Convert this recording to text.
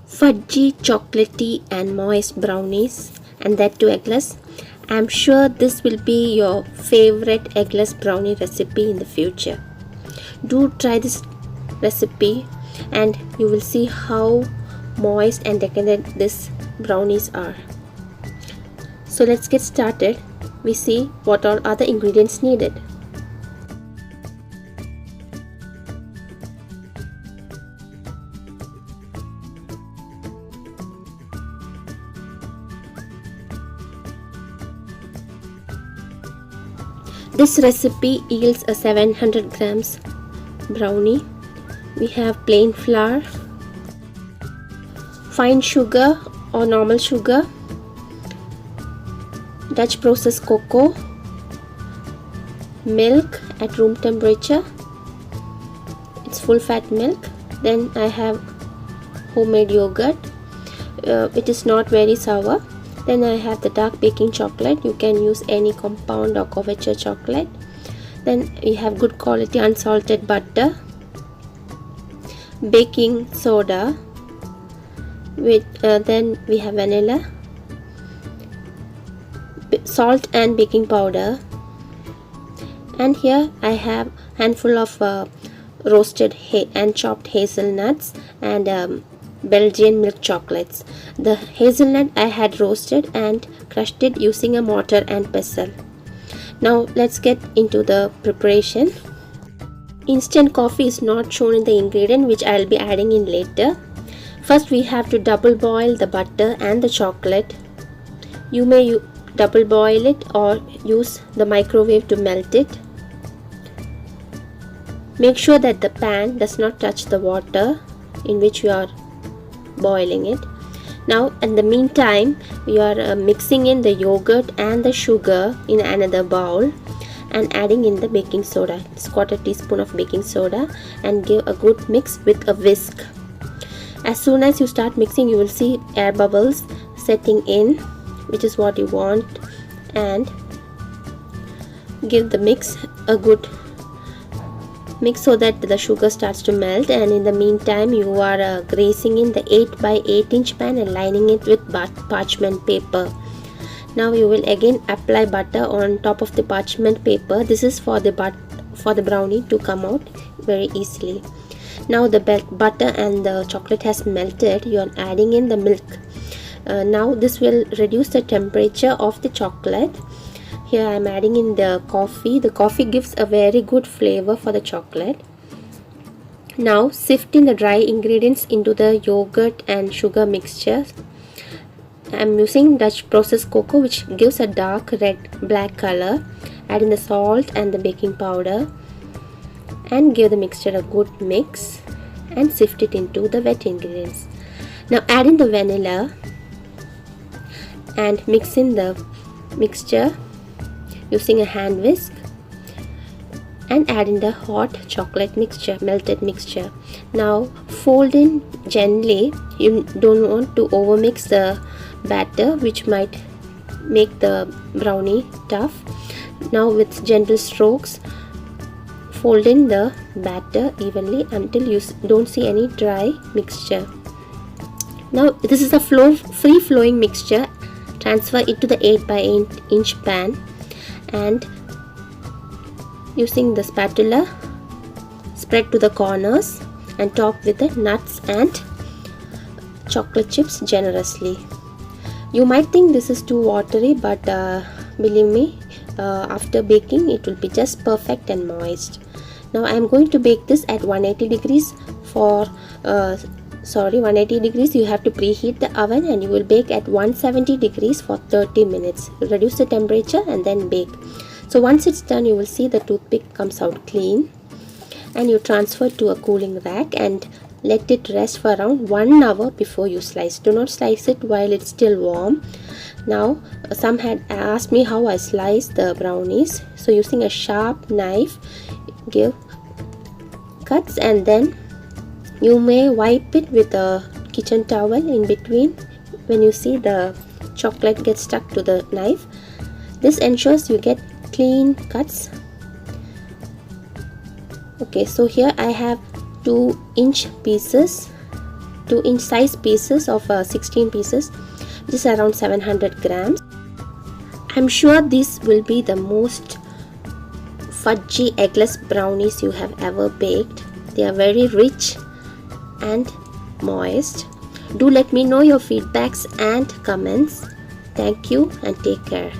Fudgy, chocolatey and moist brownies, and that too eggless. I'm sure this will be your favorite eggless brownie recipe in the future. Do try this recipe and you will see how moist and decadent these brownies are. So let's get started. We see what all are the ingredients needed. This recipe yields a 700 grams brownie. We have plain flour, fine sugar or normal sugar, Dutch processed cocoa, milk at room temperature. It's full fat milk. Then I have homemade yogurt. It is not very sour. Then I have the dark baking chocolate. You can use any compound or couverture chocolate. Then we have good quality unsalted butter, baking soda, then we have vanilla, salt and baking powder, and here I have handful of roasted and chopped hazelnuts and Belgian milk chocolates. The hazelnut I had roasted and crushed it using a mortar and pestle. Now let's get into the preparation. Instant coffee is not shown in the ingredient, which I'll be adding in later. First we have to double boil the butter and the chocolate. You may double boil it or use the microwave to melt it. Make sure that the pan does not touch the water in which you are boiling it. Now in the meantime we are mixing in the yogurt and the sugar in another bowl and adding in the baking soda. It's 1/4 teaspoon of baking soda and give a good mix with a whisk. As soon as you start mixing, you will see air bubbles setting in, which is what you want, and give the mix a good mix so that the sugar starts to melt. And in the meantime you are greasing in the 8 by 8 inch pan and lining it with parchment paper. Now you will again apply butter on top of the parchment paper. This is for the brownie to come out very easily. Now the butter and the chocolate has melted. You are adding in the milk. Now this will reduce the temperature of the chocolate. Here I am adding in the coffee. The coffee gives a very good flavor for the chocolate. Now sift in the dry ingredients into the yogurt and sugar mixture. I am using Dutch processed cocoa, which gives a dark red black color. Add in the salt and the baking powder and give the mixture a good mix and sift it into the wet ingredients. Now add in the vanilla and mix in the mixture using a hand whisk and add in the hot chocolate mixture, melted mixture. Now fold in gently. You don't want to overmix the batter, which might make the brownie tough. Now with gentle strokes fold in the batter evenly until you don't see any dry mixture. Now this is a free flowing mixture. Transfer it to the 8 by 8 inch pan and using the spatula spread to the corners and top with the nuts and chocolate chips generously. You might think this is too watery, but believe me, after baking it will be just perfect and moist. Now I am going to bake this at 180 degrees for 180 degrees. You have to preheat the oven and you will bake at 170 degrees for 30 minutes. Reduce the temperature and then bake. So once it's done, you will see the toothpick comes out clean, and you transfer to a cooling rack and let it rest for around 1 hour before you slice. Do not slice it while it's still warm. Now some had asked me how I slice the brownies. So using a sharp knife, give cuts and then you may wipe it with a kitchen towel in between when you see the chocolate gets stuck to the knife. This ensures you get clean cuts. Okay, so here I have 2-inch pieces 2-inch size pieces of 16 pieces, which is around 700 grams. I'm sure this will be the most fudgy eggless brownies you have ever baked. They are very rich and moist. Do let me know your feedbacks and comments. Thank you and take care.